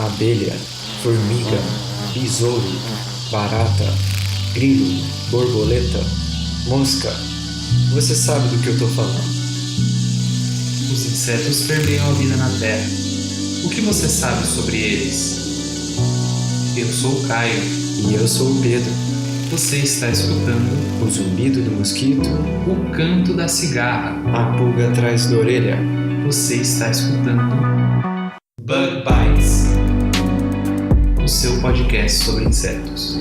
abelha, formiga, besouro, barata, grilo, borboleta, mosca. Você sabe do que eu estou falando. Os insetos permeiam a vida na Terra. O que você sabe sobre eles? Eu sou o Caio. E eu sou o Pedro. Você está escutando O zumbido do mosquito, o canto da cigarra. a pulga atrás da orelha. Você está escutando Bug Bites, o seu podcast sobre insetos.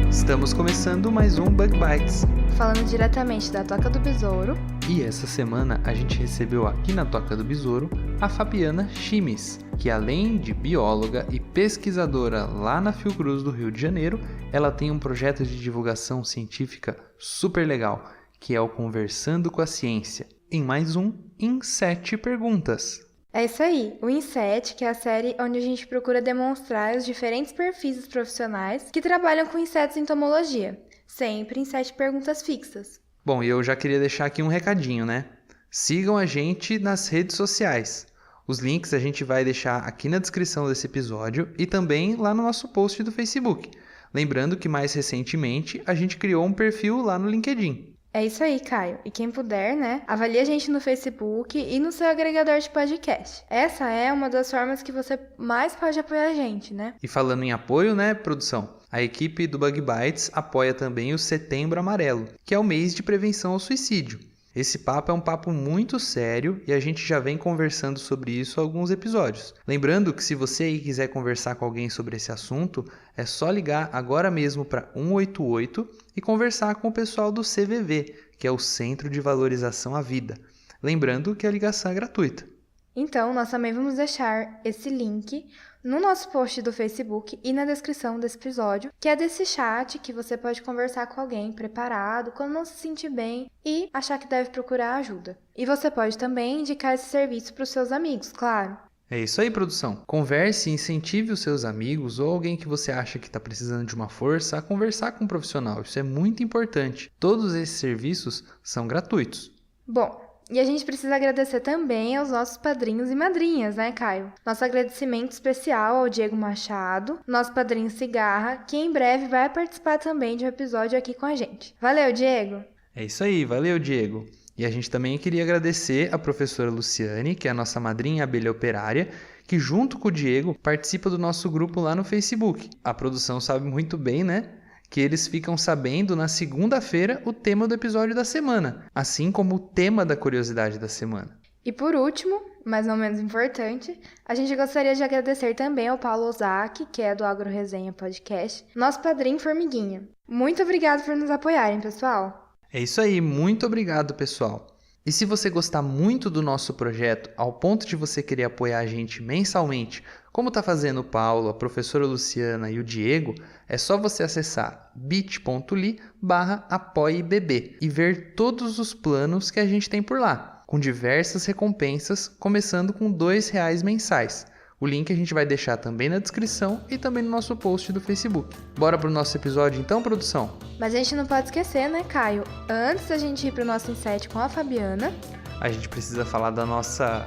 Estamos começando mais um Bug Bites. Falando diretamente da Toca do Besouro. E essa semana a gente recebeu aqui na Toca do Besouro a Fabiana Chimes, que além de bióloga e pesquisadora lá na Fiocruz do Rio de Janeiro, ela tem um projeto de divulgação científica super legal, que é o Conversando com a Ciência, em mais um Em 7 Perguntas. É isso aí, o Inset, que é a série onde a gente procura demonstrar os diferentes perfis dos profissionais que trabalham com insetos em entomologia, sempre em 7 perguntas fixas. Bom, e eu já queria deixar aqui um recadinho, né? Sigam a gente nas redes sociais. Os links a gente vai deixar aqui na descrição desse episódio e também lá no nosso post do Facebook. Lembrando que mais recentemente a gente criou um perfil lá no LinkedIn. É isso aí, Caio. E quem puder, né, avalie a gente no Facebook e no seu agregador de podcast. Essa é uma das formas que você mais pode apoiar a gente, né? E falando em apoio, né, produção? A equipe do Bug Bites apoia também o Setembro Amarelo, que é o mês de prevenção ao suicídio. Esse papo é um papo muito sério e a gente já vem conversando sobre isso há alguns episódios. Lembrando que se você aí quiser conversar com alguém sobre esse assunto, é só ligar agora mesmo para 188 e conversar com o pessoal do CVV, que é o Centro de Valorização à Vida. Lembrando que a ligação é gratuita. Então, nós também vamos deixar esse link no nosso post do Facebook e na descrição desse episódio, que é desse chat que você pode conversar com alguém preparado quando não se sentir bem e achar que deve procurar ajuda. E você pode também indicar esse serviço para os seus amigos, claro. É isso aí, produção. Converse e incentive os seus amigos ou alguém que você acha que está precisando de uma força a conversar com um profissional. Isso é muito importante. Todos esses serviços são gratuitos. Bom, e a gente precisa agradecer também aos nossos padrinhos e madrinhas, né, Caio? Nosso agradecimento especial ao Diego Machado, nosso padrinho Cigarra, que em breve vai participar também de um episódio aqui com a gente. Valeu, Diego! É isso aí, valeu, Diego. E a gente também queria agradecer a professora Luciane, que é a nossa madrinha abelha operária, que junto com o Diego participa do nosso grupo lá no Facebook. A produção sabe muito bem, né? Que eles ficam sabendo na segunda-feira o tema do episódio da semana, assim como o tema da curiosidade da semana. E por último, mas não menos importante, a gente gostaria de agradecer também ao Paulo Ozaki, que é do Agro Resenha Podcast, nosso padrinho Formiguinha. Muito obrigado por nos apoiarem, pessoal! É isso aí, muito obrigado, pessoal! E se você gostar muito do nosso projeto, ao ponto de você querer apoiar a gente mensalmente, como está fazendo o Paulo, a professora Luciana e o Diego, é só você acessar bit.ly/apoiebb e ver todos os planos que a gente tem por lá, com diversas recompensas, começando com R$2 mensais. O link a gente vai deixar também na descrição e também no nosso post do Facebook. Bora pro nosso episódio então, produção? Mas a gente não pode esquecer, né, Caio? Antes da gente ir pro nosso inset com a Fabiana, A gente precisa falar da nossa...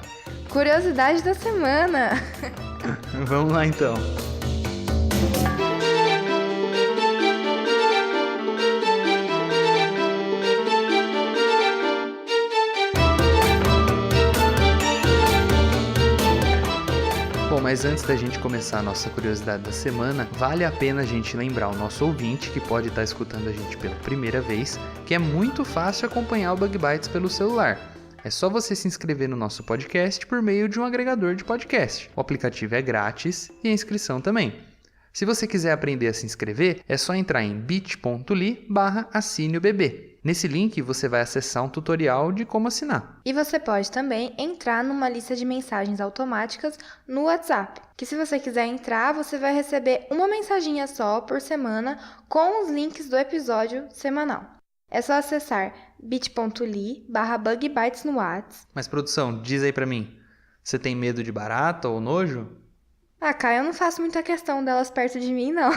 curiosidade da semana! Vamos lá então. Bom, mas antes da gente começar a nossa curiosidade da semana, vale a pena a gente lembrar o nosso ouvinte, que pode estar escutando a gente pela primeira vez, que é muito fácil acompanhar o Bug Bites pelo celular. É só você se inscrever no nosso podcast por meio de um agregador de podcast. O aplicativo é grátis e a inscrição também. Se você quiser aprender a se inscrever, é só entrar em bit.ly/assine-o-bebê. Nesse link você vai acessar um tutorial de como assinar. E você pode também entrar numa lista de mensagens automáticas no WhatsApp, que se você quiser entrar, você vai receber uma mensaginha só por semana com os links do episódio semanal. É só acessar bit.ly/bugbites no WhatsApp. Mas produção, diz aí pra mim, você tem medo de barata ou nojo? Ah, Caio, eu não faço muita questão delas perto de mim, não.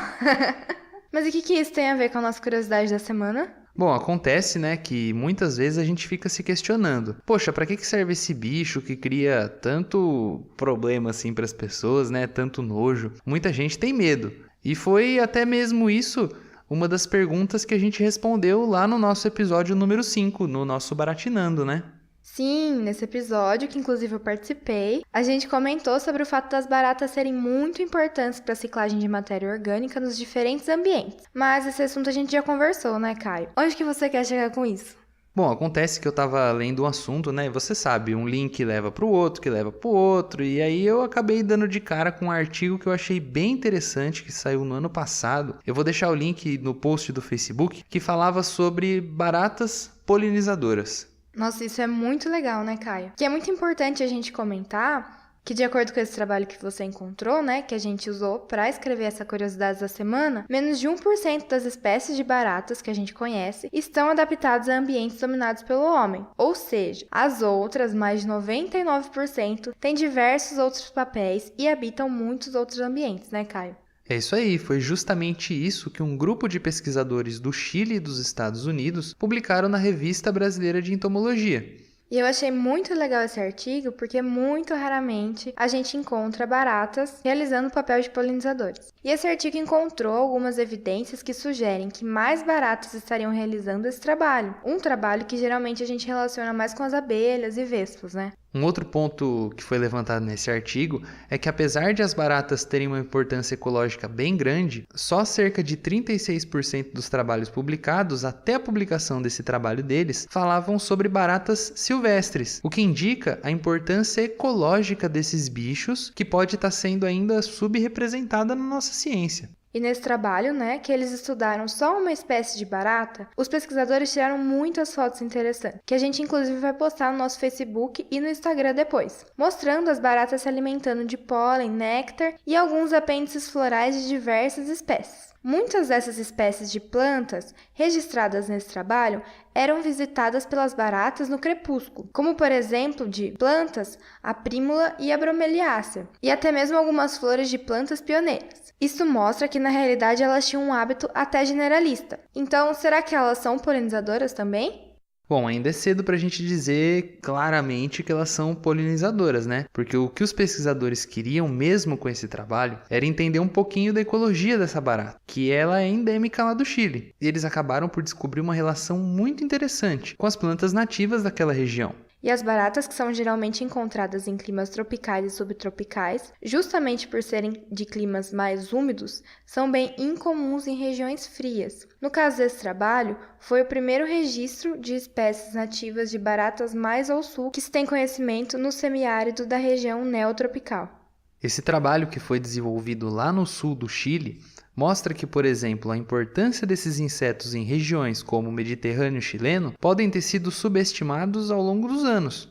Mas o que isso tem a ver com a nossa curiosidade da semana? Bom, acontece, né, que muitas vezes a gente fica se questionando. Poxa, para que serve esse bicho que cria tanto problema assim para as pessoas, né? Tanto nojo. Muita gente tem medo. E foi até mesmo isso uma das perguntas que a gente respondeu lá no nosso episódio número 5, no nosso Baratinando, né? Sim, nesse episódio, que inclusive eu participei, a gente comentou sobre o fato das baratas serem muito importantes para a ciclagem de matéria orgânica nos diferentes ambientes. Mas esse assunto a gente já conversou, né, Caio? Onde que você quer chegar com isso? Bom, acontece que eu tava lendo um assunto, né? Você sabe, um link leva pro outro, que leva pro outro, e aí eu acabei dando de cara com um artigo que eu achei bem interessante, que saiu no ano passado. Eu vou deixar o link no post do Facebook, que falava sobre baratas polinizadoras. Nossa, isso é muito legal, né, Caio? Que é muito importante a gente comentar que, de acordo com esse trabalho que você encontrou, né, que a gente usou para escrever essa curiosidade da semana, menos de 1% das espécies de baratas que a gente conhece estão adaptadas a ambientes dominados pelo homem. Ou seja, as outras, mais de 99%, têm diversos outros papéis e habitam muitos outros ambientes, né, Caio? É isso aí, foi justamente isso que um grupo de pesquisadores do Chile e dos Estados Unidos publicaram na Revista Brasileira de Entomologia. E eu achei muito legal esse artigo porque muito raramente a gente encontra baratas realizando o papel de polinizadores. E esse artigo encontrou algumas evidências que sugerem que mais baratas estariam realizando esse trabalho. Um trabalho que geralmente a gente relaciona mais com as abelhas e vespas, né? Um outro ponto que foi levantado nesse artigo é que, apesar de as baratas terem uma importância ecológica bem grande, só cerca de 36% dos trabalhos publicados até a publicação desse trabalho deles falavam sobre baratas silvestres, o que indica a importância ecológica desses bichos que pode estar sendo ainda subrepresentada na nossa ciência. E nesse trabalho, né, que eles estudaram só uma espécie de barata, os pesquisadores tiraram muitas fotos interessantes, que a gente inclusive vai postar no nosso Facebook e no Instagram depois, mostrando as baratas se alimentando de pólen, néctar e alguns apêndices florais de diversas espécies. Muitas dessas espécies de plantas registradas nesse trabalho eram visitadas pelas baratas no crepúsculo, como por exemplo de plantas, a prímula e a bromeliácea, e até mesmo algumas flores de plantas pioneiras. Isso mostra que na realidade elas tinham um hábito até generalista. Então, será que elas são polinizadoras também? Bom, ainda é cedo para a gente dizer claramente que elas são polinizadoras, né? Porque o que os pesquisadores queriam mesmo com esse trabalho era entender um pouquinho da ecologia dessa barata, que ela é endêmica lá do Chile. E eles acabaram por descobrir uma relação muito interessante com as plantas nativas daquela região. E as baratas, que são geralmente encontradas em climas tropicais e subtropicais, justamente por serem de climas mais úmidos, são bem incomuns em regiões frias. No caso desse trabalho, foi o primeiro registro de espécies nativas de baratas mais ao sul que se tem conhecimento no semiárido da região neotropical. Esse trabalho, que foi desenvolvido lá no sul do Chile, mostra que, por exemplo, a importância desses insetos em regiões como o Mediterrâneo chileno podem ter sido subestimados ao longo dos anos.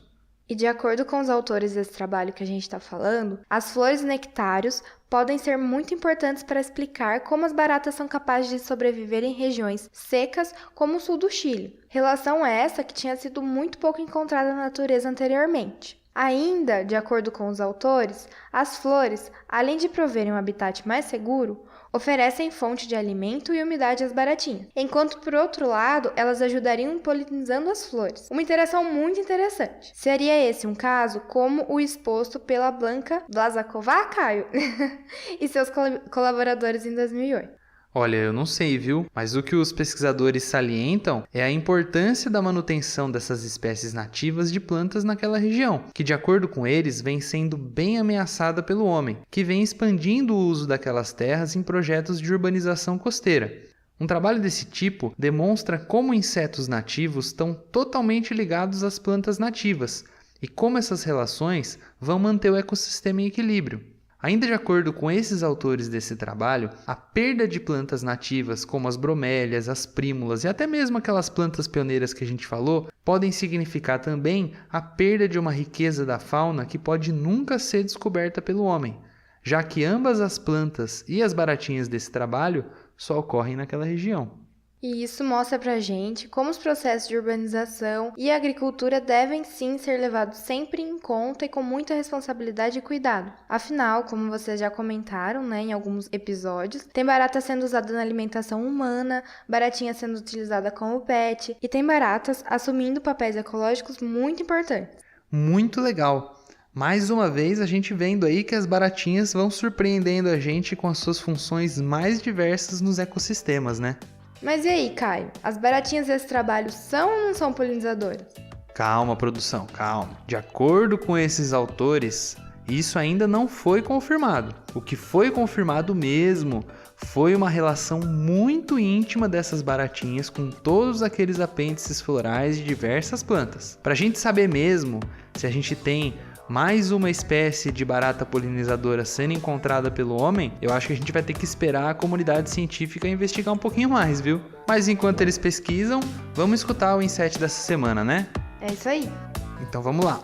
E de acordo com os autores desse trabalho que a gente está falando, as flores e nectários podem ser muito importantes para explicar como as baratas são capazes de sobreviver em regiões secas como o sul do Chile. Relação essa que tinha sido muito pouco encontrada na natureza anteriormente. Ainda, de acordo com os autores, as flores, além de proverem um habitat mais seguro, oferecem fonte de alimento e umidade às baratinhas, enquanto, por outro lado, elas ajudariam polinizando as flores. Uma interação muito interessante. Seria esse um caso como o exposto pela Blanca Blazakova, Caio, e seus colaboradores em 2008. Olha, eu não sei, viu? Mas o que os pesquisadores salientam é a importância da manutenção dessas espécies nativas de plantas naquela região, que, de acordo com eles, vem sendo bem ameaçada pelo homem, que vem expandindo o uso daquelas terras em projetos de urbanização costeira. Um trabalho desse tipo demonstra como insetos nativos estão totalmente ligados às plantas nativas e como essas relações vão manter o ecossistema em equilíbrio. Ainda de acordo com esses autores desse trabalho, a perda de plantas nativas como as bromélias, as prímulas e até mesmo aquelas plantas pioneiras que a gente falou, podem significar também a perda de uma riqueza da fauna que pode nunca ser descoberta pelo homem, já que ambas as plantas e as baratinhas desse trabalho só ocorrem naquela região. E isso mostra pra gente como os processos de urbanização e agricultura devem sim ser levados sempre em conta e com muita responsabilidade e cuidado. Afinal, como vocês já comentaram, né, em alguns episódios, tem barata sendo usada na alimentação humana, baratinha sendo utilizada como pet, e tem baratas assumindo papéis ecológicos muito importantes. Muito legal! Mais uma vez a gente vendo aí que as baratinhas vão surpreendendo a gente com as suas funções mais diversas nos ecossistemas, né? Mas e aí, Caio? As baratinhas desse trabalho são ou não são polinizadoras? Calma, produção, calma. De acordo com esses autores, isso ainda não foi confirmado. O que foi confirmado mesmo foi uma relação muito íntima dessas baratinhas com todos aqueles apêndices florais de diversas plantas. Para a gente saber mesmo se a gente tem mais uma espécie de barata polinizadora sendo encontrada pelo homem, eu acho que a gente vai ter que esperar a comunidade científica investigar um pouquinho mais, viu? Mas enquanto eles pesquisam, vamos escutar o inset dessa semana, né? É isso aí. Então vamos lá.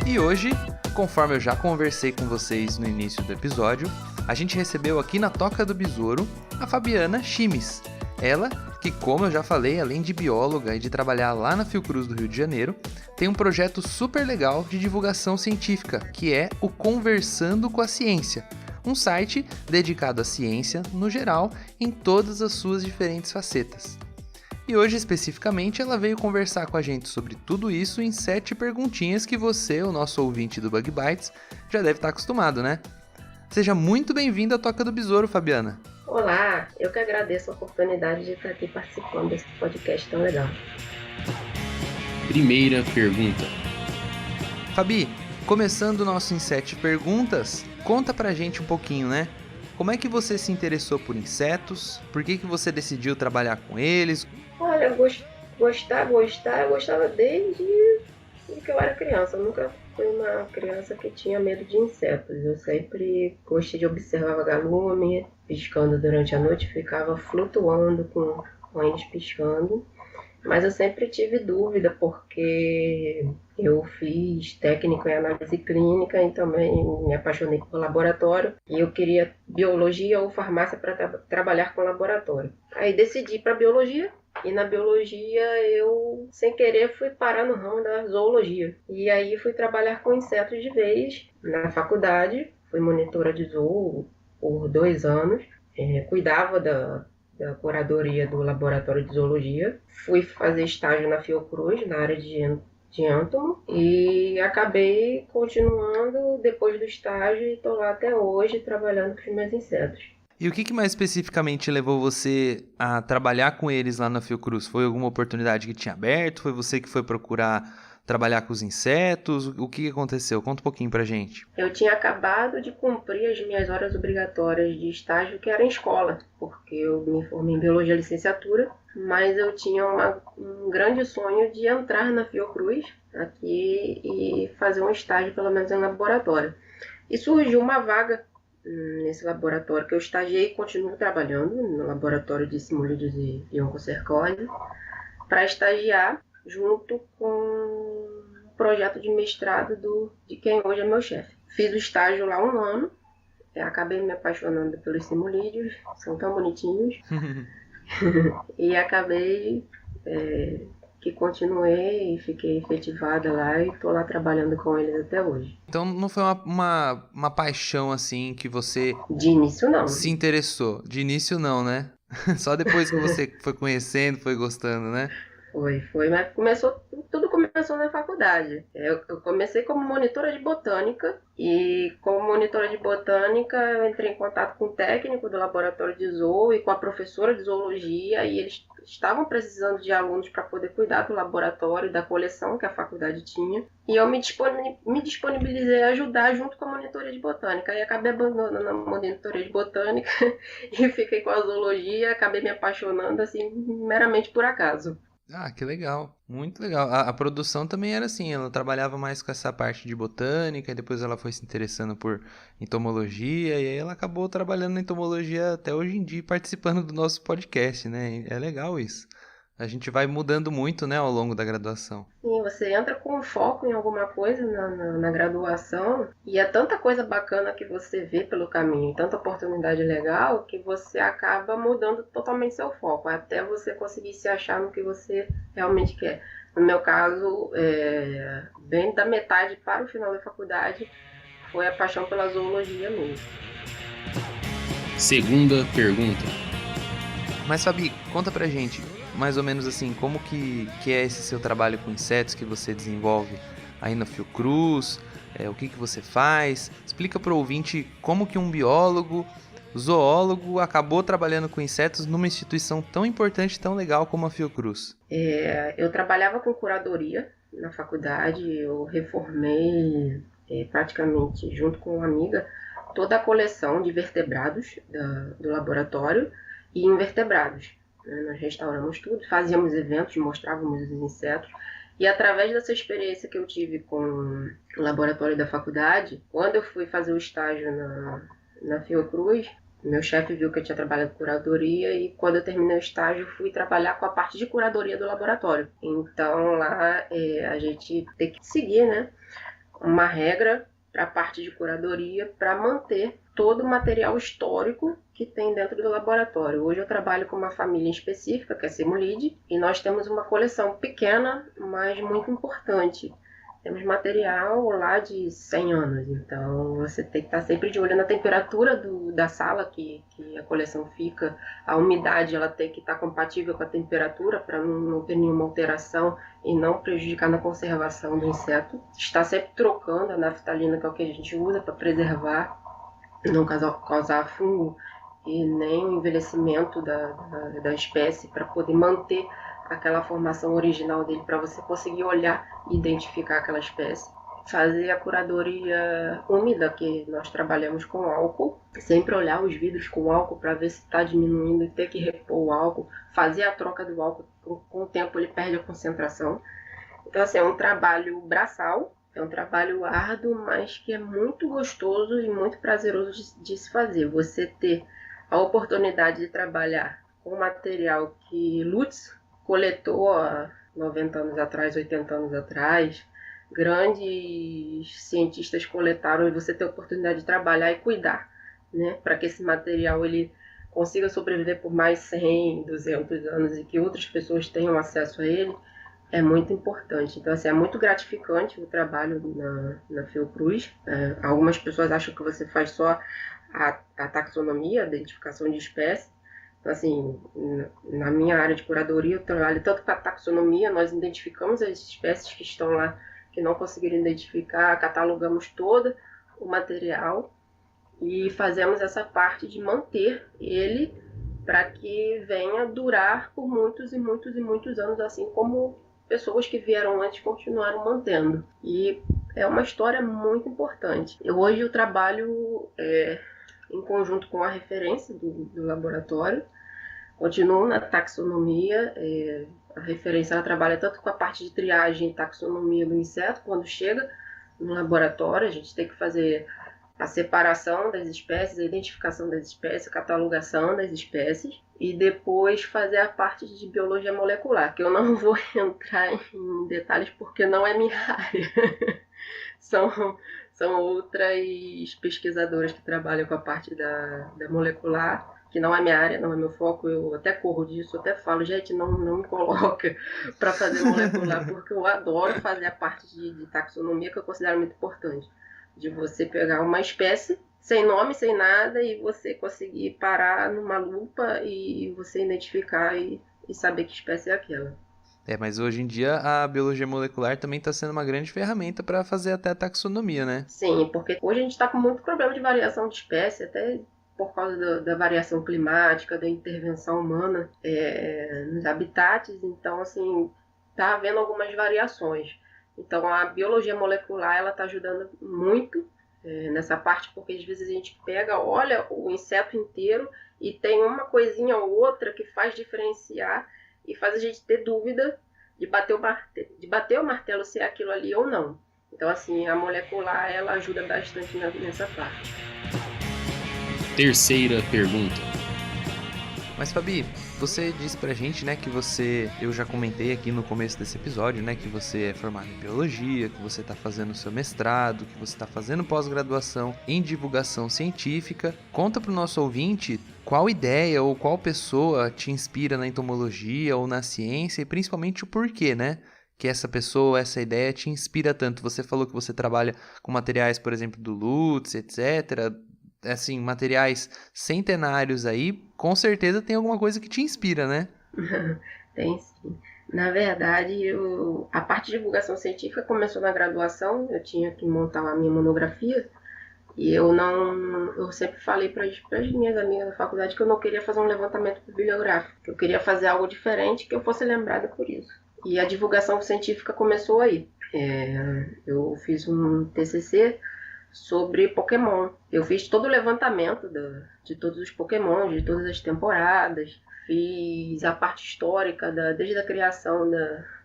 E hoje, conforme eu já conversei com vocês no início do episódio, a gente recebeu aqui na Toca do Besouro a Fabiana Chimes. Ela, que como eu já falei, além de bióloga e de trabalhar lá na Fiocruz do Rio de Janeiro, tem um projeto super legal de divulgação científica, que é o Conversando com a Ciência, um site dedicado à ciência no geral, em todas as suas diferentes facetas. E hoje, especificamente, ela veio conversar com a gente sobre tudo isso em 7 perguntinhas que você, o nosso ouvinte do Bug Bites, já deve estar acostumado, né? Seja muito bem-vinda à Toca do Besouro, Fabiana. Olá, eu que agradeço a oportunidade de estar aqui participando desse podcast tão legal. Primeira pergunta. Fabi, começando o nosso em 7 perguntas, conta pra gente um pouquinho, né? Como é que você se interessou por insetos? Por que você decidiu trabalhar com eles? Olha, eu gostava desde que eu era criança. Eu nunca fui uma criança que tinha medo de insetos. Eu sempre gostei de observar vagalume, piscando durante a noite, ficava flutuando com eles piscando. Mas eu sempre tive dúvida, porque eu fiz técnico em análise clínica e também me apaixonei por laboratório. E eu queria biologia ou farmácia para trabalhar com laboratório. Aí decidi para biologia. E na biologia eu, sem querer, fui parar no ramo da zoologia. E aí fui trabalhar com insetos de vez na faculdade. Fui monitora de zoo por 2 anos. Cuidava da curadoria do laboratório de zoologia. Fui fazer estágio na Fiocruz, na área de êntomo. E acabei continuando depois do estágio e estou lá até hoje trabalhando com os meus insetos. E o que mais especificamente levou você a trabalhar com eles lá na Fiocruz? Foi alguma oportunidade que tinha aberto? Foi você que foi procurar trabalhar com os insetos? O que aconteceu? Conta um pouquinho pra gente. Eu tinha acabado de cumprir as minhas horas obrigatórias de estágio, que era em escola, porque eu me formei em biologia licenciatura, mas eu tinha um grande sonho de entrar na Fiocruz aqui e fazer um estágio, pelo menos em laboratório. E surgiu uma vaga nesse laboratório que eu estagiei e continuo trabalhando, no laboratório de simulídeos e oncocercose, para estagiar junto com um projeto de mestrado de quem hoje é meu chefe. Fiz o estágio lá 1 ano, acabei me apaixonando pelos simulídeos, são tão bonitinhos, e acabei que continuei e fiquei efetivada lá e estou lá trabalhando com eles até hoje. Então não foi uma paixão assim que você... De início não. Se interessou. De início não, né? Só depois que você foi conhecendo, foi gostando, né? Foi, mas tudo começou na faculdade. Eu comecei como monitora de botânica e como monitora de botânica eu entrei em contato com o técnico do laboratório de zoo e com a professora de zoologia e eles estavam precisando de alunos para poder cuidar do laboratório e da coleção que a faculdade tinha. E eu me disponibilizei a ajudar junto com a monitoria de botânica. E acabei abandonando a monitoria de botânica e fiquei com a zoologia, acabei me apaixonando assim meramente por acaso. Ah, que legal, muito legal. A produção também era assim, ela trabalhava mais com essa parte de botânica, e depois ela foi se interessando por entomologia, e aí ela acabou trabalhando na entomologia até hoje em dia, participando do nosso podcast, né? É legal isso. A gente vai mudando muito, né, ao longo da graduação. Sim, você entra com foco em alguma coisa na graduação e é tanta coisa bacana que você vê pelo caminho, tanta oportunidade legal que você acaba mudando totalmente seu foco, até você conseguir se achar no que você realmente quer. No meu caso, bem da metade para o final da faculdade, foi a paixão pela zoologia mesmo. Segunda pergunta. Mas, Fabi, conta pra gente, mais ou menos assim, como que é esse seu trabalho com insetos que você desenvolve aí na Fiocruz, o que você faz? Explica pro ouvinte como que um biólogo, zoólogo, acabou trabalhando com insetos numa instituição tão importante, tão legal como a Fiocruz. Eu trabalhava com curadoria na faculdade, eu reformei praticamente junto com uma amiga toda a coleção de vertebrados do laboratório e invertebrados. Nós restauramos tudo, fazíamos eventos, mostrávamos os insetos. E através dessa experiência que eu tive com o laboratório da faculdade, quando eu fui fazer o estágio na Fiocruz, meu chefe viu que eu tinha trabalhado com curadoria e quando eu terminei o estágio, fui trabalhar com a parte de curadoria do laboratório. Então lá a gente tem que seguir, né, uma regra para a parte de curadoria para manter todo o material histórico que tem dentro do laboratório. Hoje eu trabalho com uma família específica, que é a Semulide, e nós temos uma coleção pequena, mas muito importante. Temos material lá de 100 anos, então você tem que estar sempre de olho na temperatura da sala que a coleção fica, a umidade ela tem que estar compatível com a temperatura para não ter nenhuma alteração e não prejudicar na conservação do inseto. Está sempre trocando a naftalina, que é o que a gente usa para preservar, não causar fungo e nem o envelhecimento da espécie, para poder manter aquela formação original dele, para você conseguir olhar e identificar aquela espécie. Fazer a curadoria úmida, que nós trabalhamos com álcool, sempre olhar os vidros com álcool para ver se está diminuindo e ter que repor o álcool, fazer a troca do álcool, com o tempo ele perde a concentração. Então assim, é um trabalho braçal, é um trabalho árduo, mas que é muito gostoso e muito prazeroso de se fazer. Você ter a oportunidade de trabalhar com material que Lutz coletou há 90 anos atrás, 80 anos atrás, grandes cientistas coletaram, e você ter a oportunidade de trabalhar e cuidar, né, para que esse material ele consiga sobreviver por mais 100, 200 anos e que outras pessoas tenham acesso a ele, é muito importante. Então, assim, é muito gratificante o trabalho na Fiocruz. Algumas pessoas acham que você faz só a taxonomia, a identificação de espécies. Então, assim, na minha área de curadoria, eu trabalho tanto com a taxonomia, nós identificamos as espécies que estão lá, que não conseguiram identificar, catalogamos todo o material e fazemos essa parte de manter ele para que venha durar por muitos e muitos e muitos anos, assim como pessoas que vieram antes continuaram mantendo. E é uma história muito importante. Hoje eu trabalho em conjunto com a referência do laboratório, continuo na taxonomia. A referência ela trabalha tanto com a parte de triagem e taxonomia do inseto. Quando chega no laboratório, a gente tem que fazer a separação das espécies, a identificação das espécies, a catalogação das espécies e depois fazer a parte de biologia molecular, que eu não vou entrar em detalhes porque não é minha área. São outras pesquisadoras que trabalham com a parte da molecular, que não é minha área, não é meu foco. Eu até corro disso, até falo, gente, não me coloca para fazer molecular, porque eu adoro fazer a parte de taxonomia, que eu considero muito importante. De você pegar uma espécie sem nome, sem nada, e você conseguir parar numa lupa e você identificar e saber que espécie é aquela. Mas hoje em dia a biologia molecular também está sendo uma grande ferramenta para fazer até a taxonomia, né? Sim, porque hoje a gente está com muito problema de variação de espécie, até por causa da variação climática, da intervenção humana nos habitats. Então, assim, está havendo algumas variações. Então, a biologia molecular ela está ajudando muito nessa parte, porque às vezes a gente olha o inseto inteiro e tem uma coisinha ou outra que faz diferenciar e faz a gente ter dúvida de bater o martelo se é aquilo ali ou não. Então, assim, a molecular ela ajuda bastante nessa parte. Terceira pergunta. Mas, Fabi, Você disse pra gente, né, que eu já comentei aqui no começo desse episódio, né, que você é formado em biologia, que você tá fazendo seu mestrado, que você tá fazendo pós-graduação em divulgação científica. Conta pro nosso ouvinte qual ideia ou qual pessoa te inspira na entomologia ou na ciência e principalmente o porquê, né? Que essa pessoa, essa ideia te inspira tanto. Você falou que você trabalha com materiais, por exemplo, do Lutz, etc., assim, materiais centenários aí, com certeza tem alguma coisa que te inspira, né? Tem sim. Na verdade, a parte de divulgação científica começou na graduação, eu tinha que montar a minha monografia, e eu sempre falei para as minhas amigas da faculdade que eu não queria fazer um levantamento bibliográfico, que eu queria fazer algo diferente, que eu fosse lembrada por isso. E a divulgação científica começou aí. Eu fiz um TCC sobre Pokémon. Eu fiz todo o levantamento de todos os Pokémon, de todas as temporadas. Fiz a parte histórica, desde a criação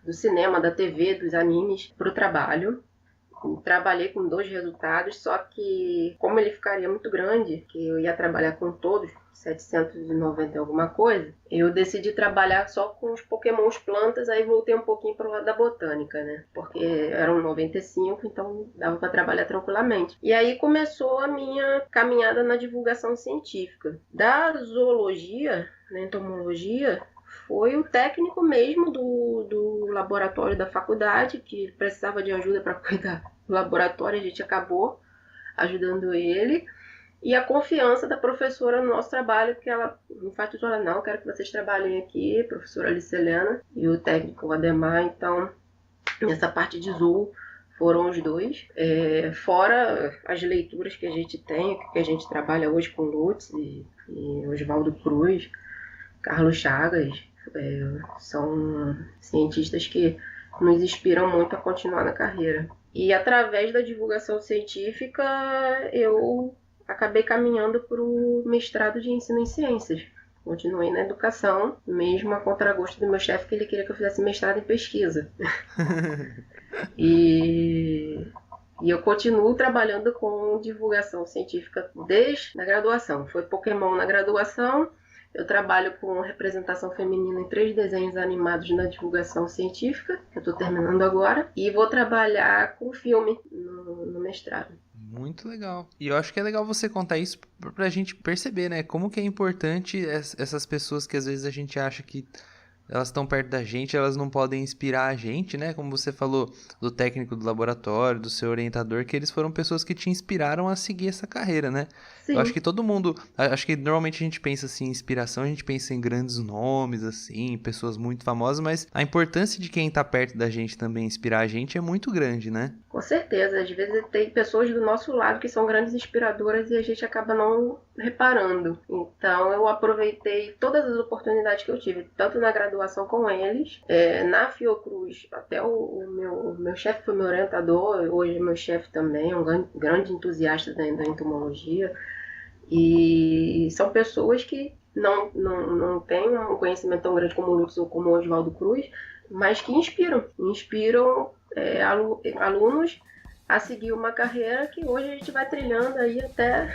do cinema, da TV, dos animes, para o trabalho. Trabalhei com 2 resultados, só que como ele ficaria muito grande, que eu ia trabalhar com todos, 790 e alguma coisa, eu decidi trabalhar só com os Pokémons plantas, aí voltei um pouquinho para o lado da botânica, né? Porque eram 95, então dava para trabalhar tranquilamente. E aí começou a minha caminhada na divulgação científica. Da zoologia, na entomologia, foi o técnico mesmo do laboratório da faculdade, que precisava de ajuda para cuidar do laboratório, a gente acabou ajudando ele. E a confiança da professora no nosso trabalho, que ela não faz tutorial, não, quero que vocês trabalhem aqui, professora Alice Helena e o técnico Ademar. Então, nessa parte de zoo, foram os 2. Fora as leituras que a gente tem, que a gente trabalha hoje com Lutz e Oswaldo Cruz, Carlos Chagas, são cientistas que nos inspiram muito a continuar na carreira. E através da divulgação científica, eu acabei caminhando para o mestrado de ensino em ciências. Continuei na educação, mesmo a contragosto do meu chefe, que ele queria que eu fizesse mestrado em pesquisa. E eu continuo trabalhando com divulgação científica desde a graduação. Foi Pokémon na graduação. Eu trabalho com representação feminina em 3 desenhos animados na divulgação científica, que eu estou terminando agora, e vou trabalhar com filme no mestrado. Muito legal. E eu acho que é legal você contar isso pra gente perceber, né? Como que é importante essas pessoas que às vezes a gente acha que elas estão perto da gente, elas não podem inspirar a gente, né? Como você falou do técnico do laboratório, do seu orientador, que eles foram pessoas que te inspiraram a seguir essa carreira, né? Sim. Eu acho que todo mundo, acho que normalmente a gente pensa assim, em inspiração, a gente pensa em grandes nomes, assim, pessoas muito famosas, mas a importância de quem tá perto da gente também inspirar a gente é muito grande, né? Com certeza, às vezes tem pessoas do nosso lado que são grandes inspiradoras e a gente acaba não reparando. Então eu aproveitei todas as oportunidades que eu tive, tanto na graduação com eles, na Fiocruz, até o meu chefe foi meu orientador, hoje é meu chefe também, um grande entusiasta da entomologia, e são pessoas que não têm um conhecimento tão grande como o Lutz ou como o Oswaldo Cruz, mas que inspiram alunos a seguir uma carreira que hoje a gente vai trilhando aí até...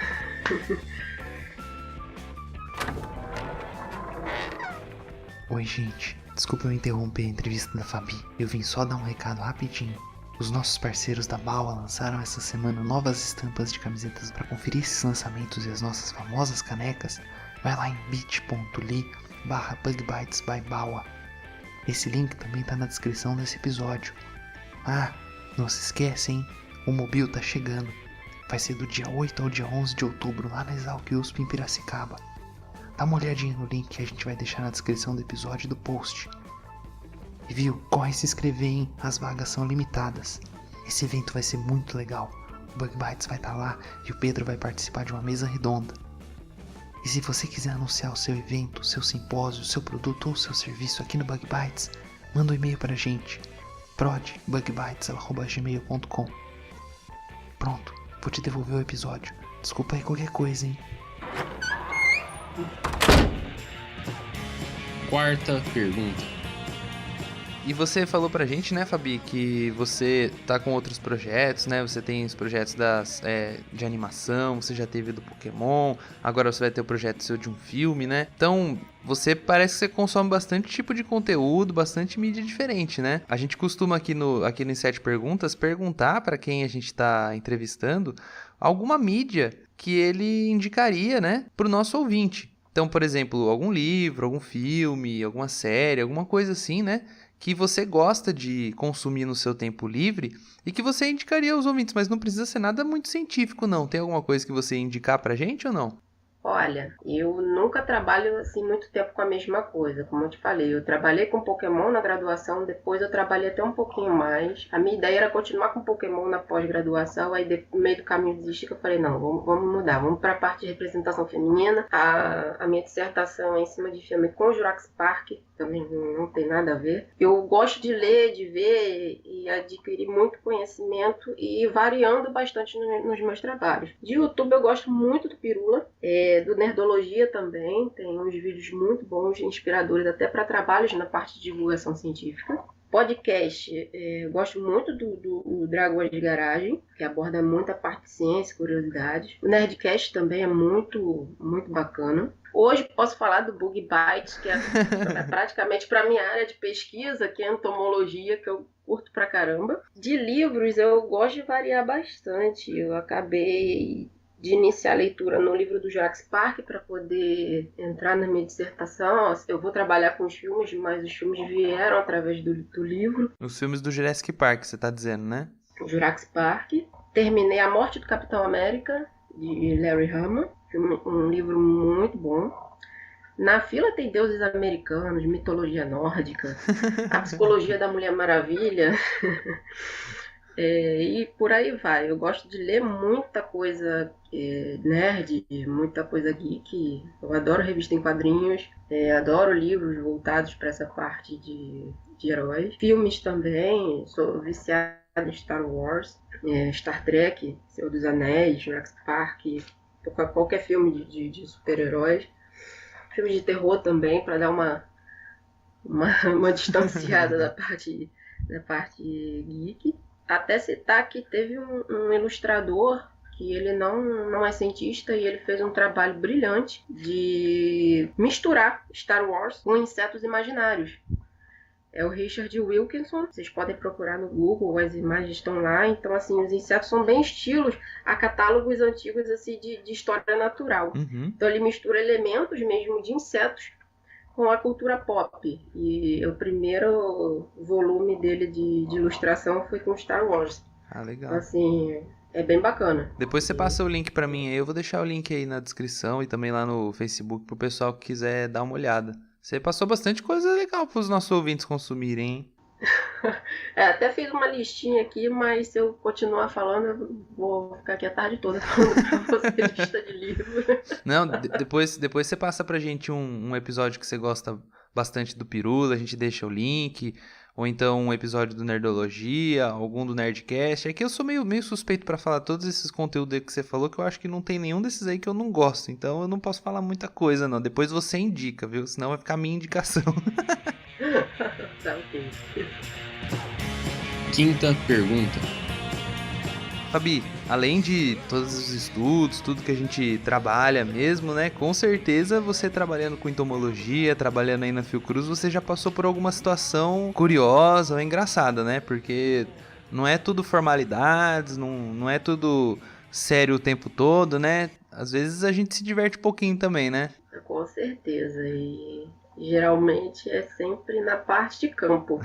Oi, gente. Desculpa eu interromper a entrevista da Fabi. Eu vim só dar um recado rapidinho. Os nossos parceiros da Baua lançaram essa semana novas estampas de camisetas. Para conferir esses lançamentos e as nossas famosas canecas, vai lá em bit.ly/bugbytesbybaua. Esse link também tá na descrição desse episódio. Ah, não se esquece, hein? O Mobil tá chegando. Vai ser do dia 8 ao dia 11 de outubro, lá na Exalc USP em Piracicaba. Dá uma olhadinha no link que a gente vai deixar na descrição do episódio e do post. E viu, corre se inscrever, hein? As vagas são limitadas. Esse evento vai ser muito legal. O Bug Bites vai estar lá e o Pedro vai participar de uma mesa redonda. E se você quiser anunciar o seu evento, seu simpósio, seu produto ou seu serviço aqui no Bug Bites, manda um e-mail pra gente. prod@bugbites@gmail.com. Pronto, vou te devolver o episódio. Desculpa aí qualquer coisa, hein? Quarta pergunta. E você falou pra gente, né, Fabi, que você tá com outros projetos, né? Você tem os projetos de animação, você já teve do Pokémon, agora você vai ter o projeto seu de um filme, né? Então, você parece que você consome bastante tipo de conteúdo, bastante mídia diferente, né? A gente costuma aqui no 7 Perguntas perguntar pra quem a gente tá entrevistando alguma mídia que ele indicaria, né, pro nosso ouvinte. Então, por exemplo, algum livro, algum filme, alguma série, alguma coisa assim, né? Que você gosta de consumir no seu tempo livre e que você indicaria aos ouvintes, mas não precisa ser nada muito científico, não. Tem alguma coisa que você ia indicar pra gente ou não? Olha, eu nunca trabalho assim muito tempo com a mesma coisa, como eu te falei. Eu trabalhei com Pokémon na graduação, depois eu trabalhei até um pouquinho mais. A minha ideia era continuar com Pokémon na pós-graduação, aí no meio do caminho desisti, que eu falei, não, vamos mudar, vamos para a parte de representação feminina. A minha dissertação é em cima de filme com Jurassic Park, também não tem nada a ver. Eu gosto de ler, de ver e adquirir muito conhecimento e ir variando bastante nos meus trabalhos. De YouTube eu gosto muito do Pirula, do Nerdologia também, tem uns vídeos muito bons, inspiradores até para trabalhos na parte de divulgação científica. Podcast, eu gosto muito do Dragões de Garagem, que aborda muito a parte de ciência e curiosidades. O Nerdcast também é muito, muito bacana. Hoje posso falar do Bug Bites, que é praticamente para a minha área de pesquisa, que é entomologia, que eu curto pra caramba. De livros eu gosto de variar bastante. Eu acabei de iniciar a leitura no livro do Jurassic Park para poder entrar na minha dissertação. Eu vou trabalhar com os filmes, mas os filmes vieram através do livro. Os filmes do Jurassic Park, você tá dizendo, né? Jurassic Park. Terminei A Morte do Capitão América, de Larry Hama, um livro muito bom. Na fila tem deuses americanos, mitologia nórdica, a psicologia da Mulher Maravilha. E por aí vai. Eu gosto de ler muita coisa nerd, muita coisa geek. Eu adoro revista em quadrinhos, adoro livros voltados para essa parte de heróis. Filmes também, sou viciada em Star Wars, Star Trek, Senhor dos Anéis, Jurassic Park, qualquer filme de super-heróis. Filmes de terror também, para dar uma distanciada da parte geek. Até citar que teve um ilustrador que ele não é cientista e ele fez um trabalho brilhante de misturar Star Wars com insetos imaginários. É o Richard Wilkinson, vocês podem procurar no Google, as imagens estão lá. Então, assim, os insetos são bem estilos a catálogos antigos assim, de história natural. Uhum. Então, ele mistura elementos mesmo de insetos com a cultura pop. E o primeiro volume dele de ilustração foi com Star Wars. Ah, legal. Então, assim, é bem bacana. Depois você passa o link pra mim aí, eu vou deixar o link aí na descrição e também lá no Facebook pro pessoal que quiser dar uma olhada. Você passou bastante coisa legal pros nossos ouvintes consumirem, hein? Até fiz uma listinha aqui, mas se eu continuar falando, eu vou ficar aqui a tarde toda falando pra você lista de livros. Não, depois você passa pra gente um episódio que você gosta bastante do Pirula, a gente deixa o link, ou então um episódio do Nerdologia, algum do Nerdcast. É que eu sou meio suspeito pra falar todos esses conteúdos aí que você falou, que eu acho que não tem nenhum desses aí que eu não gosto, então eu não posso falar muita coisa não. Depois você indica, viu? Senão vai ficar a minha indicação. Tá ok. Quinta pergunta. Fabi, além de todos os estudos, tudo que a gente trabalha mesmo, né? Com certeza você trabalhando com entomologia, trabalhando aí na Fiocruz, você já passou por alguma situação curiosa ou engraçada, né? Porque não é tudo formalidades, não é tudo sério o tempo todo, né? Às vezes a gente se diverte um pouquinho também, né? Com certeza. E geralmente é sempre na parte de campo.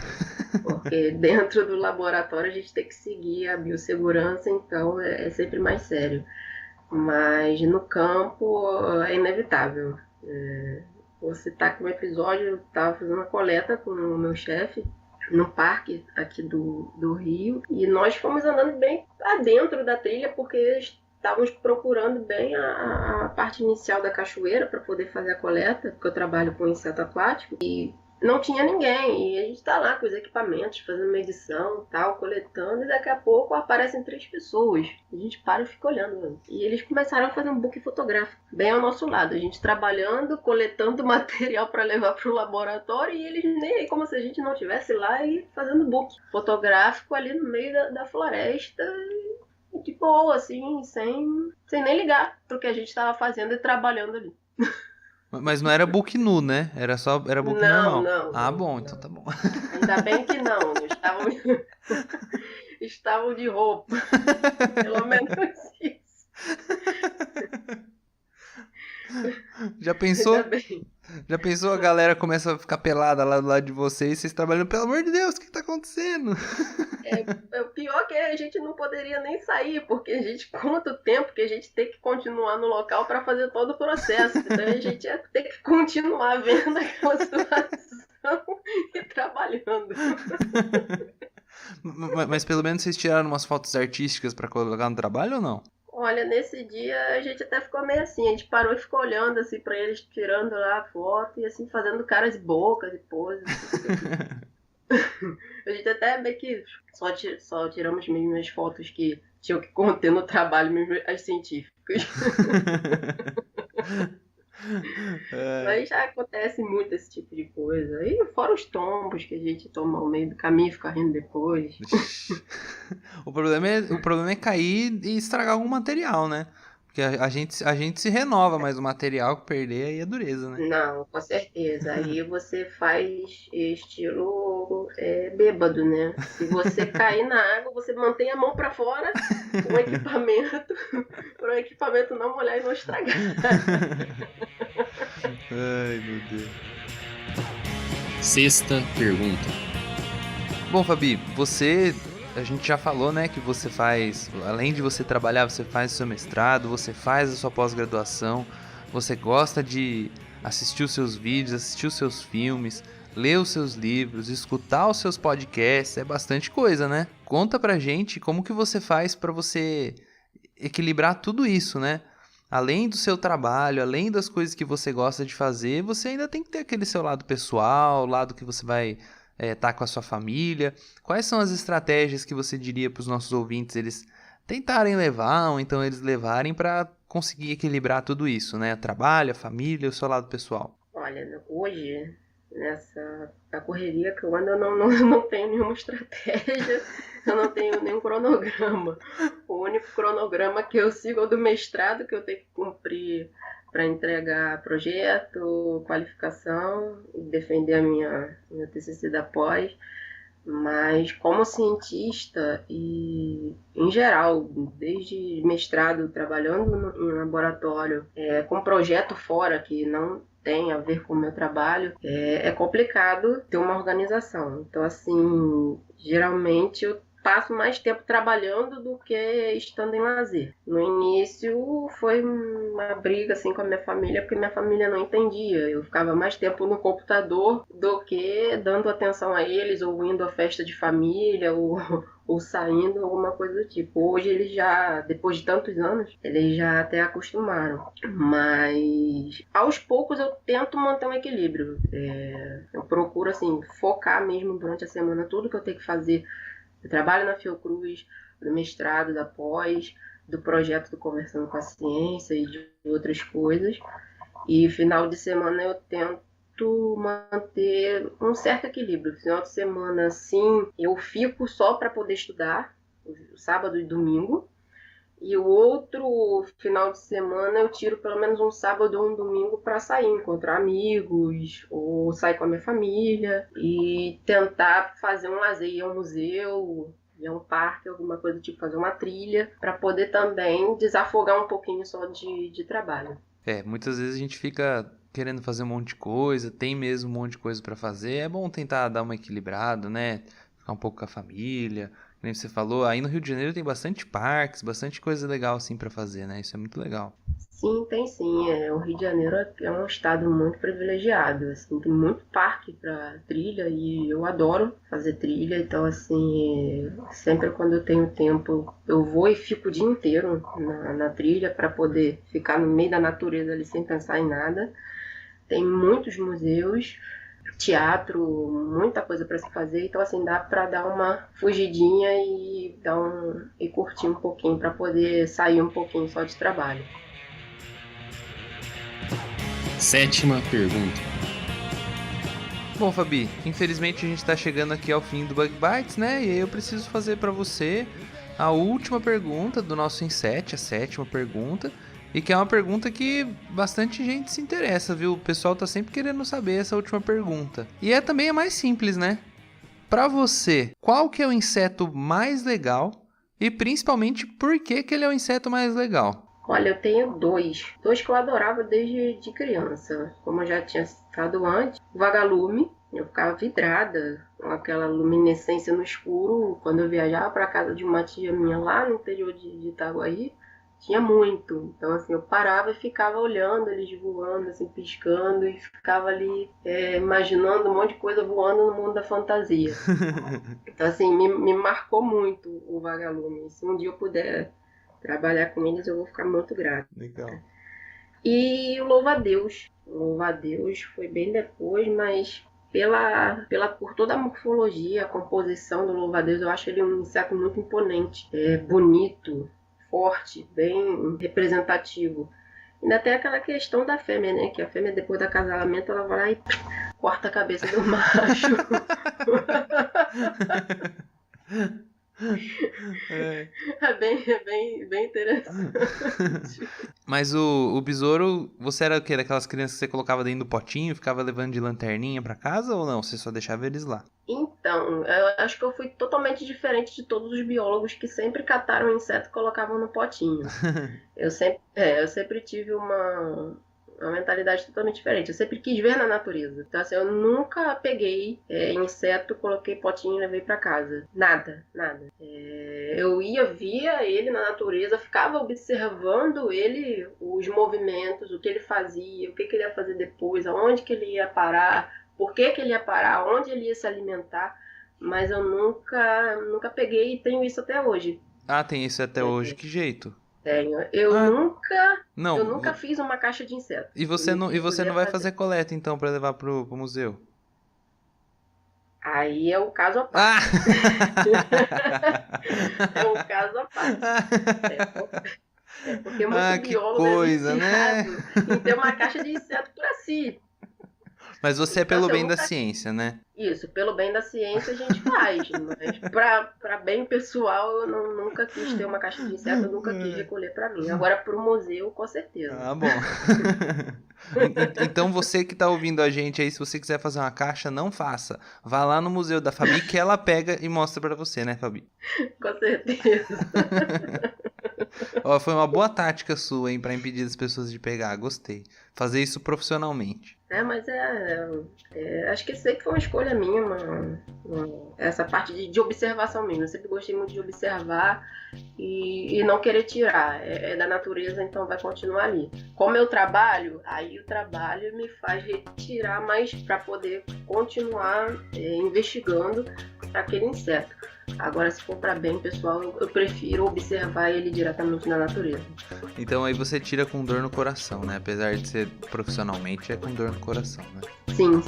Porque dentro do laboratório a gente tem que seguir a biossegurança, então é sempre mais sério. Mas no campo é inevitável. Vou citar aqui um episódio, eu estava fazendo uma coleta com o meu chefe no parque aqui do Rio, e nós fomos andando bem adentro da trilha, porque estávamos procurando bem a parte inicial da cachoeira para poder fazer a coleta, porque eu trabalho com inseto aquático, e não tinha ninguém. E a gente tá lá com os equipamentos, fazendo medição, tal, coletando, e daqui a pouco aparecem 3 pessoas. A gente para e fica olhando. E eles começaram a fazer um book fotográfico, bem ao nosso lado. A gente trabalhando, coletando material para levar pro laboratório, e eles nem aí, como se a gente não estivesse lá e fazendo book fotográfico ali no meio da floresta. E de boa, assim, sem nem ligar pro que a gente tava fazendo e trabalhando ali. Mas não era book nu, né? Era book normal. Ah, bom, então tá bom. Ainda bem que não. Estavam de roupa. Pelo menos isso. Já pensou? Ainda bem. Já pensou a galera começa a ficar pelada lá do lado de vocês, vocês trabalhando, pelo amor de Deus, o que tá acontecendo? O pior é que a gente não poderia nem sair, porque a gente conta o tempo que a gente tem que continuar no local para fazer todo o processo. Então a gente ia ter que continuar vendo aquela situação e trabalhando. Mas pelo menos vocês tiraram umas fotos artísticas pra colocar no trabalho ou não? Olha, nesse dia a gente até ficou meio assim, a gente parou e ficou olhando assim pra eles, tirando lá a foto e assim, fazendo caras e bocas e poses. A gente até meio que só tiramos mesmo as fotos que tinham que conter no trabalho, mesmo as científicas. Mas já acontece muito esse tipo de coisa. E fora os tombos que a gente toma ao meio do caminho e fica rindo depois. O problema é cair e estragar algum material, né? Porque a gente se renova, mas o material que perder aí é dureza, né? Não, com certeza. Aí você faz estilo bêbado, né? Se você cair na água, você mantém a mão pra fora com o equipamento, para o equipamento não molhar e não estragar. Ai, meu Deus. Sexta pergunta. Bom, Fabi, a gente já falou, né, que você faz, além de você trabalhar, você faz o seu mestrado, você faz a sua pós-graduação, você gosta de assistir os seus vídeos, assistir os seus filmes, ler os seus livros, escutar os seus podcasts, é bastante coisa, né? Conta pra gente como que você faz pra você equilibrar tudo isso, né? Além do seu trabalho, além das coisas que você gosta de fazer, você ainda tem que ter aquele seu lado pessoal, o lado que você vai tá com a sua família. Quais são as estratégias que você diria para os nossos ouvintes eles tentarem levar, ou então eles levarem para conseguir equilibrar tudo isso, né? O trabalho, a família, o seu lado pessoal. Olha, hoje, na correria que eu ando, eu não tenho nenhuma estratégia, eu não tenho nenhum cronograma. O único cronograma que eu sigo é o do mestrado, que eu tenho que cumprir para entregar projeto, qualificação e defender a minha TCC da pós. Mas como cientista e em geral, desde mestrado, trabalhando em laboratório, com projeto fora que não tem a ver com o meu trabalho, é complicado ter uma organização. Então, assim, geralmente eu passo mais tempo trabalhando do que estando em lazer. No início foi uma briga assim com a minha família, porque minha família não entendia. Eu ficava mais tempo no computador do que dando atenção a eles, ou indo à festa de família, ou saindo, alguma coisa do tipo. Hoje eles já, depois de tantos anos, eles já até acostumaram. Mas aos poucos eu tento manter um equilíbrio. Eu procuro assim focar mesmo durante a semana tudo que eu tenho que fazer. Eu trabalho na Fiocruz, do mestrado, da pós, do projeto do Conversando com a Ciência e de outras coisas. E final de semana eu tento manter um certo equilíbrio. Final de semana, sim, eu fico só para poder estudar, sábado e domingo. E o outro final de semana eu tiro pelo menos um sábado ou um domingo para sair, encontrar amigos, ou sair com a minha família e tentar fazer um lazer, ir ao museu, ir a um parque, alguma coisa do tipo, fazer uma trilha, para poder também desafogar um pouquinho só de trabalho. Muitas vezes a gente fica querendo fazer um monte de coisa, tem mesmo um monte de coisa para fazer, é bom tentar dar uma equilibrada, né? Ficar um pouco com a família. Como você falou, aí no Rio de Janeiro tem bastante parques, bastante coisa legal assim para fazer, né? Isso é muito legal. Sim, tem sim. O Rio de Janeiro é um estado muito privilegiado, assim, tem muito parque para trilha e eu adoro fazer trilha, então assim, sempre quando eu tenho tempo eu vou e fico o dia inteiro na trilha para poder ficar no meio da natureza ali sem pensar em nada. Tem muitos museus. teatro, muita coisa para se fazer. Então, assim, dá para dar uma fugidinha e curtir um pouquinho, para poder sair um pouquinho só de trabalho. 7ª pergunta. Bom, Fabi, infelizmente a gente tá chegando aqui ao fim do Bug Bites, né? E aí eu preciso fazer para você a última pergunta do nosso Inset, a 7ª pergunta. E que é uma pergunta que bastante gente se interessa, viu? O pessoal tá sempre querendo saber essa última pergunta. E também é mais simples, né? Pra você, qual que é o inseto mais legal? E principalmente, por que ele é o inseto mais legal? Olha, eu tenho dois que eu adorava desde de criança. Como eu já tinha citado antes, o vagalume. Eu ficava vidrada com aquela luminescência no escuro. Quando eu viajava para casa de uma tia minha lá no interior de Itaguaí, tinha muito. Então, assim, eu parava e ficava olhando eles voando, assim, piscando, e ficava ali imaginando um monte de coisa voando no mundo da fantasia. Então, assim, me marcou muito o vagalume. Se um dia eu puder trabalhar com eles, eu vou ficar muito grata. Legal. E o louva-a-Deus. O louva-a-Deus foi bem depois, mas por toda a morfologia, a composição do louva-a-Deus, eu acho ele um inseto muito imponente, bonito, forte, bem representativo. Ainda tem aquela questão da fêmea, né? Que a fêmea, depois do acasalamento, ela vai lá e corta a cabeça do macho. É bem interessante. Mas o besouro, você era o quê? Daquelas crianças que você colocava dentro do potinho e ficava levando de lanterninha pra casa ou não? Você só deixava eles lá? Então, eu acho que eu fui totalmente diferente de todos os biólogos que sempre cataram o inseto e colocavam no potinho. Eu sempre tive uma mentalidade totalmente diferente. Eu sempre quis ver na natureza. Então, assim, eu nunca peguei inseto, coloquei potinho e levei pra casa. Nada. Eu via ele na natureza, ficava observando ele, os movimentos, o que ele fazia, o que ele ia fazer depois, aonde que ele ia parar, por que ele ia parar, onde ele ia se alimentar. Mas eu nunca peguei e tenho isso até hoje. Ah, tem isso até hoje. Que jeito? Tenho. Eu nunca fiz uma caixa de inseto. E você não vai fazer coleta, então, pra levar pro museu? Aí é o caso à parte. É um caso à parte. Porque muito biólogo coisa, é né? em ter uma caixa de inseto pra si. Mas você é pelo bem da ciência, né? Isso, pelo bem da ciência a gente faz. Mas pra bem pessoal, eu nunca quis ter uma caixa de inseto, eu nunca quis recolher pra mim. Agora pro museu, com certeza. Ah, bom. Então você que tá ouvindo a gente aí, se você quiser fazer uma caixa, não faça. Vá lá no museu da Fabi que ela pega e mostra pra você, né, Fabi? Com certeza. Ó, foi uma boa tática sua, hein, pra impedir as pessoas de pegar. Gostei. Fazer isso profissionalmente. Mas acho que sempre foi uma escolha minha, essa parte de observação mesmo. Eu sempre gostei muito de observar e não querer tirar. É da natureza, então vai continuar ali. Como eu trabalho, aí o trabalho me faz retirar mais para poder continuar investigando aquele inseto. Agora, se for para bem pessoal, eu prefiro observar ele diretamente na natureza. Então aí você tira com dor no coração, né? Apesar de ser profissionalmente, é com dor no coração, né? Sim.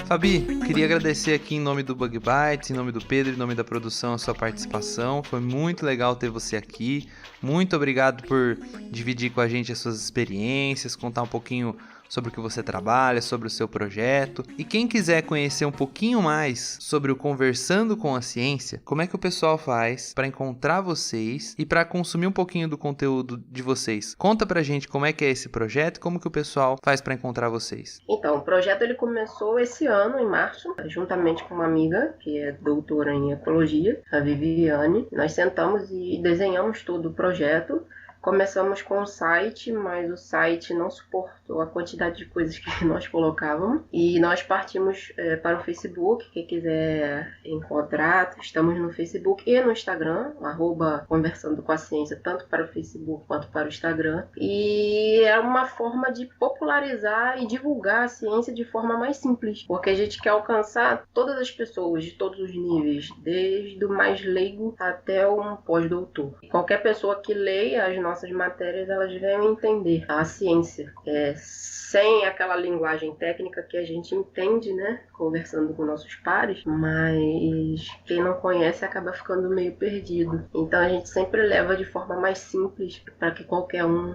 Fabi, queria agradecer aqui em nome do Bug Bites, em nome do Pedro, em nome da produção, a sua participação. Foi muito legal ter você aqui. Muito obrigado por dividir com a gente as suas experiências, contar um pouquinho sobre o que você trabalha, sobre o seu projeto. E quem quiser conhecer um pouquinho mais sobre o Conversando com a Ciência, como é que o pessoal faz para encontrar vocês e para consumir um pouquinho do conteúdo de vocês? Conta pra gente como é que é esse projeto e como que o pessoal faz para encontrar vocês. Então, o projeto ele começou esse ano, em março, juntamente com uma amiga que é doutora em ecologia, a Viviane. Nós sentamos e desenhamos todo o projeto. Começamos com o site, mas o site não suportou a quantidade de coisas que nós colocávamos. E nós partimos para o Facebook. Quem quiser encontrar, estamos no Facebook e no Instagram, @conversando com a ciência, tanto para o Facebook quanto para o Instagram. E é uma forma de popularizar e divulgar a ciência de forma mais simples, porque a gente quer alcançar todas as pessoas de todos os níveis, desde o mais leigo até um pós-doutor. Qualquer pessoa que leia as nossas matérias, elas vão entender a ciência, sem aquela linguagem técnica que a gente entende, né, conversando com nossos pares, mas quem não conhece acaba ficando meio perdido. Então a gente sempre leva de forma mais simples para que qualquer um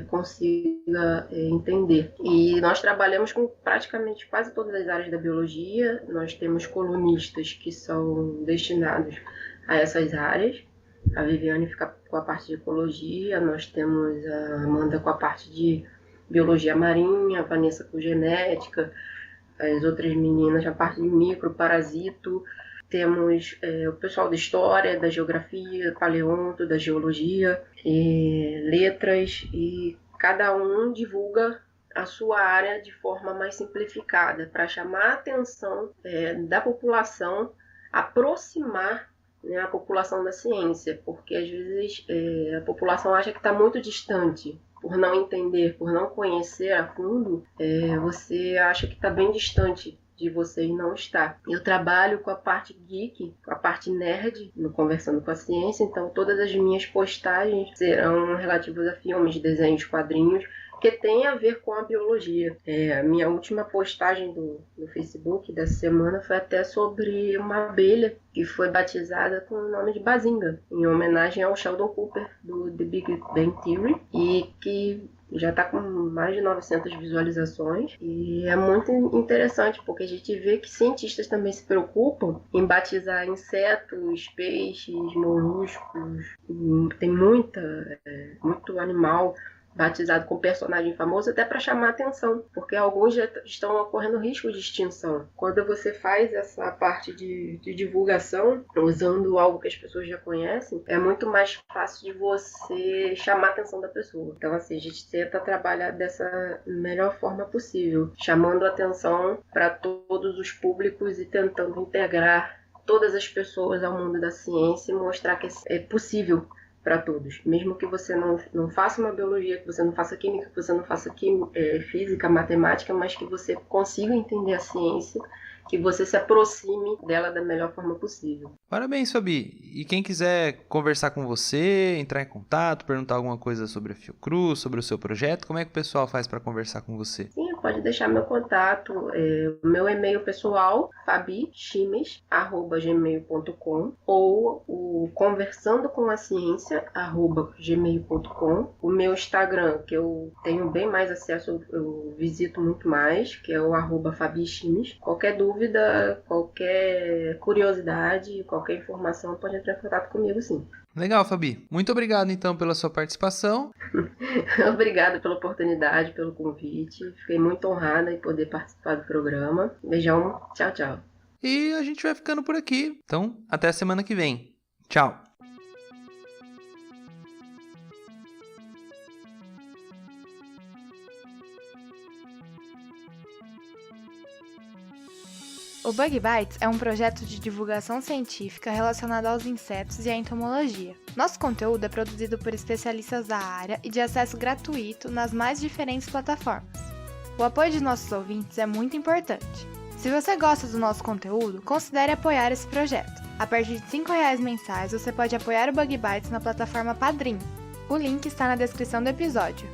consiga entender. E nós trabalhamos com praticamente quase todas as áreas da biologia. Nós temos colunistas que são destinados a essas áreas. A Viviane fica com a parte de ecologia, nós temos a Amanda com a parte de biologia marinha, a Vanessa com genética, as outras meninas a parte de micro, parasito. Temos o pessoal da história, da geografia, paleonto, da geologia, letras, e cada um divulga a sua área de forma mais simplificada, para chamar a atenção da população, aproximar, né, a população da ciência, porque às vezes a população acha que está muito distante. Por não entender, por não conhecer a fundo, você acha que está bem distante de você e não está. Eu trabalho com a parte geek, com a parte nerd, no Conversando com a Ciência, então todas as minhas postagens serão relativas a filmes, desenhos, quadrinhos, que tem a ver com a biologia. A minha última postagem no Facebook dessa semana foi até sobre uma abelha que foi batizada com o nome de Bazinga, em homenagem ao Sheldon Cooper, do The Big Bang Theory, e que já está com mais de 900 visualizações. E é muito interessante, porque a gente vê que cientistas também se preocupam em batizar insetos, peixes, moluscos. Tem muito animal batizado com personagem famoso, até para chamar atenção, porque alguns já estão ocorrendo risco de extinção. Quando você faz essa parte de divulgação, usando algo que as pessoas já conhecem, é muito mais fácil de você chamar a atenção da pessoa. Então, assim, a gente tenta trabalhar dessa melhor forma possível, chamando a atenção para todos os públicos e tentando integrar todas as pessoas ao mundo da ciência e mostrar que é possível para todos. Mesmo que você não faça uma biologia, que você não faça química, que você não faça física, matemática, mas que você consiga entender a ciência, que você se aproxime dela da melhor forma possível. Parabéns, Fabi. E quem quiser conversar com você, entrar em contato, perguntar alguma coisa sobre a Fiocruz, sobre o seu projeto, como é que o pessoal faz para conversar com você? Sim, pode deixar meu contato, meu e-mail pessoal, fabichimes@gmail.com, ou o conversandocomaciência@gmail.com. O meu Instagram, que eu tenho bem mais acesso, eu visito muito mais, que é o @fabichimes. Qualquer dúvida, qualquer curiosidade, qualquer informação, pode entrar em contato comigo, sim. Legal, Fabi. Muito obrigado, então, pela sua participação. Obrigada pela oportunidade, pelo convite. Fiquei muito honrada em poder participar do programa. Beijão. Tchau, tchau. E a gente vai ficando por aqui. Então, até a semana que vem. Tchau. O Bug Bites é um projeto de divulgação científica relacionado aos insetos e à entomologia. Nosso conteúdo é produzido por especialistas da área e de acesso gratuito nas mais diferentes plataformas. O apoio de nossos ouvintes é muito importante. Se você gosta do nosso conteúdo, considere apoiar esse projeto. A partir de R$5 mensais, você pode apoiar o Bug Bites na plataforma Padrim. O link está na descrição do episódio.